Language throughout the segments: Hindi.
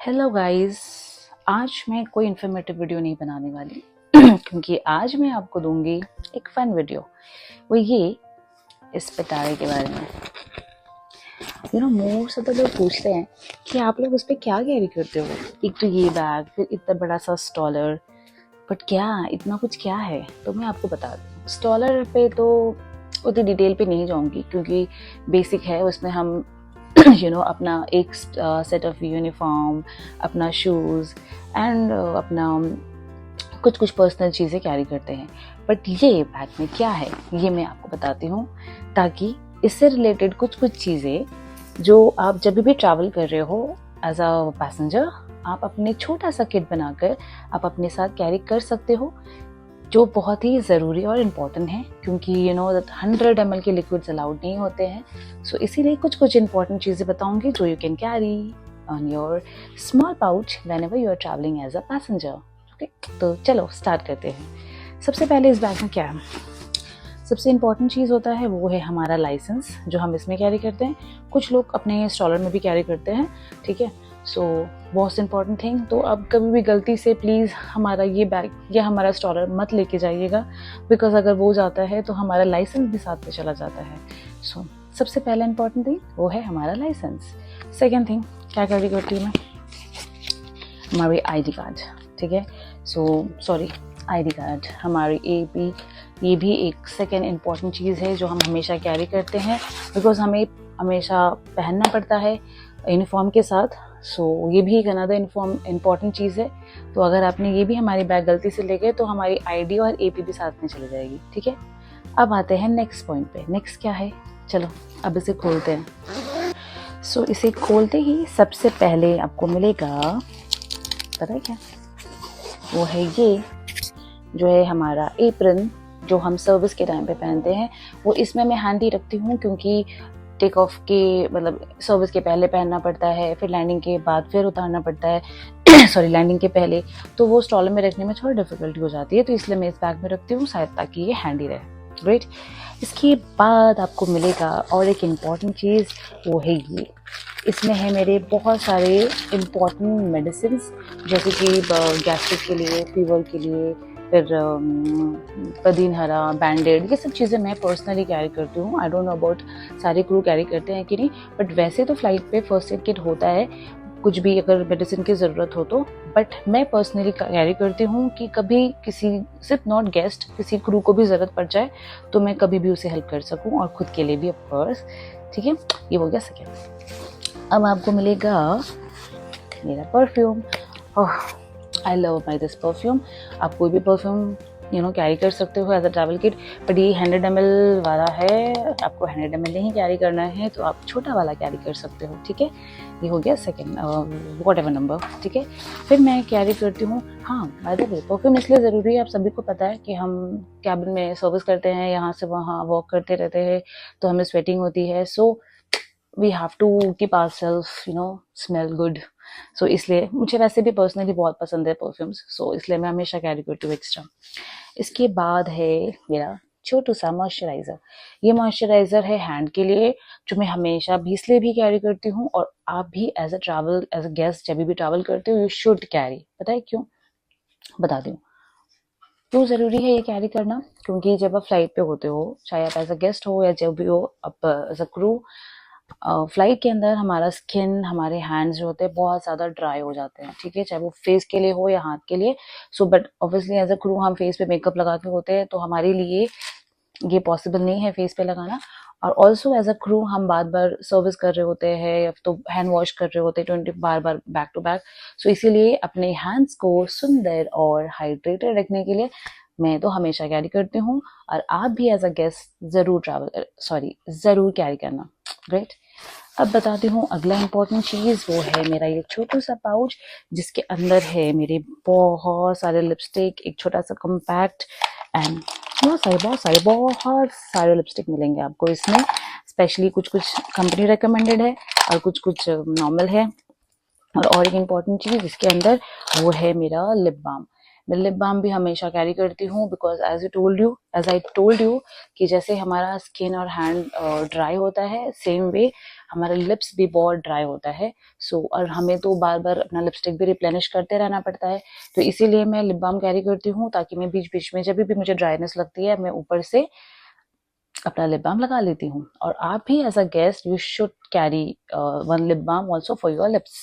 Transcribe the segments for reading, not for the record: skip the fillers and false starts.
Hello guys. आज मैं कोई इन्फॉर्मेटिव वीडियो नहीं बनाने वाली क्योंकि आज मैं आपको दूंगी एक फन वीडियो। वो ये इस पिटारे के बारे में। मोस्ट ऑफ द लोग पूछते हैं कि आप लोग उस पर क्या कैरी करते हो। एक तो ये बैग, फिर इतना बड़ा सा स्टॉलर, बट क्या इतना कुछ क्या है, तो मैं आपको बता दूँ। स्टॉलर पे तो उतनी डिटेल पे नहीं जाऊंगी क्योंकि बेसिक है। उसमें हम अपना एक सेट ऑफ यूनिफॉर्म, अपना शूज़ एंड अपना कुछ कुछ पर्सनल चीज़ें कैरी करते हैं। बट ये बैग में क्या है ये मैं आपको बताती हूँ, ताकि इससे रिलेटेड कुछ कुछ चीज़ें जो आप जब भी ट्रैवल कर रहे हो एज अ पैसेंजर, आप अपने छोटा सा किट बनाकर आप अपने साथ कैरी कर सकते हो, जो बहुत ही ज़रूरी और इम्पॉर्टेंट है क्योंकि 100 ml के लिक्विड्स अलाउड नहीं होते हैं। सो इसीलिए कुछ कुछ इंपॉर्टेंट चीज़ें बताऊंगी जो you can carry on your small pouch whenever you are travelling as a passenger. Okay, तो चलो स्टार्ट करते हैं। सबसे पहले इस बैग में क्या है, सबसे इम्पॉर्टेंट चीज़ होता है वो है हमारा लाइसेंस, जो हम इसमें कैरी करते हैं। कुछ लोग अपने स्टॉलर में भी कैरी करते हैं, ठीक है। सो मोस्ट इम्पॉर्टेंट थिंग, तो अब कभी भी गलती से प्लीज़ हमारा ये बैग या हमारा स्टॉलर मत लेके जाइएगा, बिकॉज अगर वो जाता है तो हमारा लाइसेंस भी साथ में चला जाता है। सो सबसे पहला इम्पॉर्टेंट थिंग वो है हमारा लाइसेंस। सेकेंड थिंग क्या कैरी करती हूँ मैं, हमारी ID कार्ड, ठीक है। सॉरी ID कार्ड, हमारी AP, ये भी एक सेकेंड इम्पॉर्टेंट चीज़ है जो हम हमेशा कैरी करते हैं, बिकॉज हमें हमेशा पहनना पड़ता है यूनिफॉर्म के साथ। सो ये भी एक अनदर इम्पॉर्टेंट चीज़ है। तो अगर आपने ये भी हमारी बैग गलती से ले गए तो हमारी ID और AP भी साथ में चली जाएगी, ठीक है। अब आते हैं नेक्स्ट पॉइंट पे। नेक्स्ट क्या है, चलो अब इसे खोलते हैं। सो इसे खोलते ही सबसे पहले आपको मिलेगा, पता है क्या, वो है ये जो है हमारा एप्रन, जो हम सर्विस के टाइम पे पहनते हैं। वो इसमें मैं हैंडी रखती हूँ क्योंकि टेक ऑफ के मतलब सर्विस के पहले पहनना पड़ता है, फिर लैंडिंग के बाद फिर उतारना पड़ता है सॉरी लैंडिंग के पहले, तो वो स्टॉलर में रखने में थोड़ी डिफिकल्टी हो जाती है, तो इसलिए मैं इस बैग में रखती हूँ शायद ताकि ये हैंडी रहे। ग्रेट। इसके बाद आपको मिलेगा और एक इम्पॉर्टेंट चीज़, वो है ये। इसमें है मेरे बहुत सारे इम्पॉर्टेंट मेडिसिन, जैसे कि गैस्ट्रिक के लिए, फीवर के लिए, फिर पदीन हरा, बैंडेड, ये सब चीज़ें मैं पर्सनली कैरी करती हूँ। आई डोंट नो अबाउट सारे क्रू कैरी करते हैं कि नहीं, बट वैसे तो फ्लाइट पे फर्स्ट एड किट होता है कुछ भी अगर मेडिसिन की ज़रूरत हो तो। बट मैं पर्सनली कैरी करती हूँ कि कभी किसी, सिर्फ नॉट गेस्ट, किसी क्रू को भी ज़रूरत पड़ जाए तो मैं कभी भी उसे हेल्प कर सकूँ, और खुद के लिए भी ऑफकोर्स, ठीक है। ये हो गया सेकेंड। अब आपको मिलेगा मेरा perfume. I love my this perfume. आप कोई भी परफ्यूम कैरी कर सकते हो as a travel kit, but ये 100 ml वाला है, आपको 100 ml नहीं कैरी करना है तो आप छोटा वाला कैरी कर सकते हो, ठीक है। ये हो गया सेकेंड, वॉट एवर नंबर, ठीक है। फिर मैं कैरी करती हूँ, हाँ बाय द वे परफ्यूम इसलिए ज़रूरी है, आप सभी को पता है कि हम कैबिन में सर्विस करते हैं, यहाँ से वहाँ वॉक करते रहते हैं तो हमें स्वेटिंग होती है। So we have to keep ourself smell good. So इसलिए मुझे वैसे भी पर्सनली बहुत पसंद है परफ्यूम्स, सो इसलिए मैं हमेशा कैरी करती हूँ एक्स्ट्रा। इसके बाद है मेरा छोटू सा मॉइस्चराइज़र। ये मॉइस्चराइज़र है हैंड के लिए, जो मैं हमेशा भी इसलिए भी कैरी करती हूँ, और आप भी एज अ गेस्ट जब भी ट्रैवल करते हो यू शुड कैरी। पता है क्यों, बता दूँ क्यों ज़रूरी है ये कैरी करना, क्योंकि जब आप फ्लाइट पे होते हो, चाहे आप एज अ गेस्ट हो या जब भी हो आप एज अ क्रू, फ्लाइट के अंदर हमारा स्किन, हमारे हैंड्स जो होते हैं बहुत ज़्यादा ड्राई हो जाते हैं, ठीक है, चाहे वो फेस के लिए हो या हाथ के लिए। So but obviously as a crew हम फेस पे मेकअप लगा के होते हैं, तो हमारे लिए ये पॉसिबल नहीं है फेस पे लगाना। और ऑल्सो एज अ क्रू हम बार बार सर्विस कर रहे होते हैं या तो हैंड वॉश कर रहे होते हैं 20 बार बार बैक टू बैक। सो इसीलिए अपने हैंड्स को सुंदर और हाइड्रेटेड रखने के लिए मैं तो हमेशा कैरी करती हूँ, और आप भी एज अ गेस्ट ज़रूर कैरी करना। ग्रेट। अब बताती हूँ अगला इम्पोर्टेंट चीज़, वो है मेरा ये छोटू सा पाउच, जिसके अंदर है मेरे बहुत सारे लिपस्टिक, एक छोटा सा कम्पैक्ट एंड बहुत सारे लिपस्टिक मिलेंगे आपको इसमें। स्पेशली कुछ कुछ कंपनी रिकमेंडेड है और कुछ कुछ नॉर्मल है। और एक इम्पॉर्टेंट चीज़ इसके अंदर, वो है मेरा लिप बाम। मैं लिप बाम भी हमेशा कैरी करती हूँ, because as I told you कि जैसे हमारा स्किन और हैंड ड्राई होता है, सेम वे हमारा लिप्स भी बहुत ड्राई होता है। और हमें तो बार बार अपना लिपस्टिक भी रिप्लेनिश करते रहना पड़ता है, तो इसीलिए मैं लिप बाम कैरी करती हूँ, ताकि मैं बीच बीच में जब भी मुझे ड्राइनेस लगती है मैं ऊपर से अपना लिप बाम लगा लेती हूँ। और आप भी as a guest you should carry one lip balm also for your lips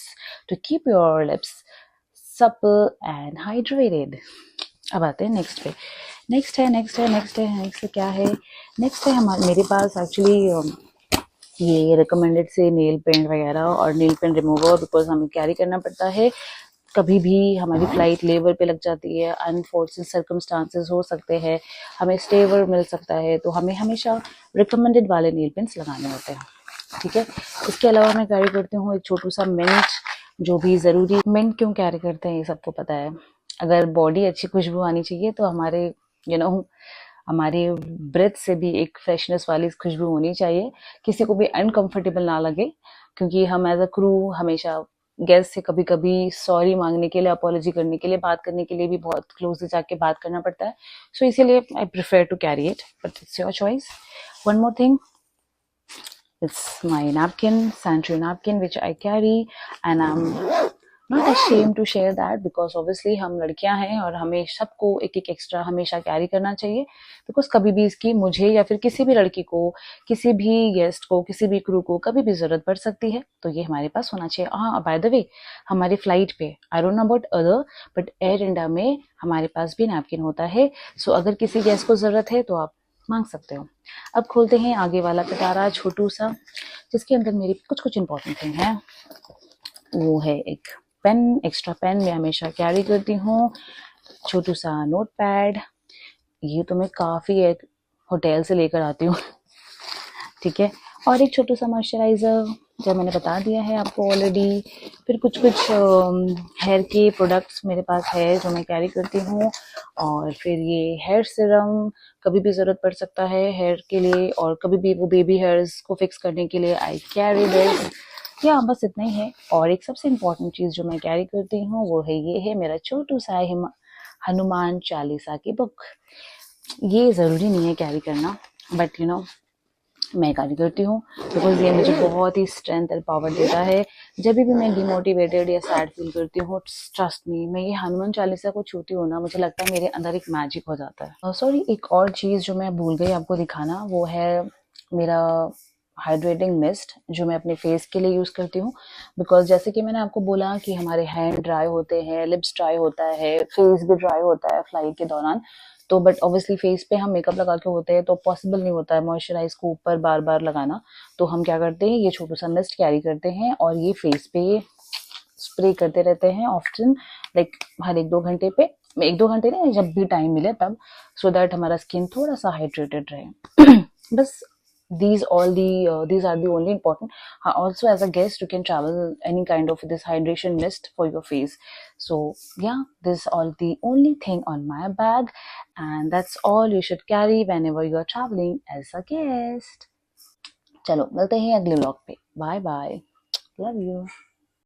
to keep your lips supple and hydrated. अब आते हैं नेक्स्ट पे। नेक्स्ट क्या है? नेक्स्ट है हमारे मेरे पास एक्चुअली ये रिकमेंडेड से नेल पेंट वगैरह और नेल पेंट रिमूवर, बिकॉज हमें कैरी करना पड़ता है। कभी भी हमारी फ्लाइट लेबर पे लग जाती है, अनफॉर्चुनेट सर्कमस्टांसेस हो सकते हैं, हमें स्टेवर मिल सकता है, तो हमें हमेशा रिकमेंडेड वाले नेल पेंट्स लगाने होते हैं, ठीक है। इसके अलावा मैं कैरी करती हूँ एक छोटू सा मिंट, जो भी ज़रूरी। मिंट क्यों कैरी करते हैं ये सबको पता है। अगर बॉडी अच्छी खुशबू आनी चाहिए तो हमारे हमारे ब्रेथ से भी एक फ्रेशनेस वाली खुशबू होनी चाहिए, किसी को भी अनकंफर्टेबल ना लगे, क्योंकि हम एज अ क्रू हमेशा गेस्ट से कभी कभी सॉरी मांगने के लिए, अपॉलॉजी करने के लिए, बात करने के लिए भी बहुत क्लोजली जाके बात करना पड़ता है। सो इसीलिए I prefer to carry it, but it's your choice. One more thing, it's my napkin, sanitary napkin, which I carry, and I'm not ashamed to share that, because obviously हम लड़कियां हैं और हमें सबको एक एक एक्स्ट्रा हमेशा कैरी करना चाहिए, बिकॉज कभी भी इसकी मुझे या फिर किसी भी लड़की को, किसी भी गेस्ट को, किसी भी क्रू को कभी भी जरूरत पड़ सकती है, तो ये हमारे पास होना चाहिए। हाँ, बाय द वे, हमारी फ्लाइट पे, I don't know about other, but air India में हमारे पास भी नैपकिन होता है। सो अगर किसी गेस्ट को जरूरत है तो आप मांग सकते हो। अब खोलते हैं आगे वाला पिटारा छोटू सा, जिसके अंदर मेरी कुछ कुछ इंपॉर्टेंट थिंग है। वो है एक पेन, एक्स्ट्रा पेन मैं हमेशा कैरी करती हूँ, छोटू सा नोट पैड, ये तो मैं काफ़ी एक होटल से लेकर आती हूँ ठीक है, और एक छोटू सा मॉइस्चराइज़र, जो मैंने बता दिया है आपको ऑलरेडी। फिर कुछ हेयर के प्रोडक्ट्स मेरे पास है जो मैं कैरी करती हूँ, और फिर ये हेयर सीरम, कभी भी ज़रूरत पड़ सकता है हेयर के लिए, और कभी भी वो बेबी हेयर्स को फिक्स करने के लिए आई कैरी दिस। या बस इतना ही है। और एक सबसे इम्पॉर्टेंट चीज़ जो मैं कैरी करती हूँ वो है, ये है मेरा छोटू सा हनुमान चालीसा की बुक। ये ज़रूरी नहीं है कैरी करना, बट मैं कैरी करती हूँ, बिकॉज ये मुझे बहुत ही स्ट्रेंथ और पावर देता है। जब भी मैं डिमोटिवेटेड या सैड फील करती हूँ, ट्रस्ट मी, मैं ये हनुमान चालीसा को छूती हूँ ना, मुझे लगता है मेरे अंदर एक मैजिक हो जाता है। सॉरी, एक और चीज़ जो मैं भूल गई आपको दिखाना, वो है मेरा हाइड्रेटिंग मिस्ट, जो मैं अपने फेस के लिए यूज़ करती हूँ। बिकॉज जैसे कि मैंने आपको बोला कि हमारे हैंड ड्राई होते हैं, लिप्स ड्राई होता है, फेस भी ड्राई होता है फ्लाइट के दौरान, तो बट ऑब्वियसली फेस पे हम मेकअप लगा के होते हैं, तो पॉसिबल नहीं होता है मॉइस्चराइज को ऊपर बार बार लगाना। तो हम क्या करते हैं, ये छोटा सा मिस्ट कैरी करते हैं और ये फेस पे स्प्रे करते रहते हैं ऑफ्टन, लाइक हर 1-2 घंटे पे, 1-2 घंटे नहीं, जब भी टाइम मिले तब, सो दैट हमारा स्किन थोड़ा सा हाइड्रेटेड रहे बस these are the only important. Also, as a guest you can travel any kind of this hydration mist for your face. So yeah, this is all the only thing on my bag, and that's all you should carry whenever you are traveling as a guest. चलो मिलते हैं अगले व्लॉग पे, बाय बाय, लव यू।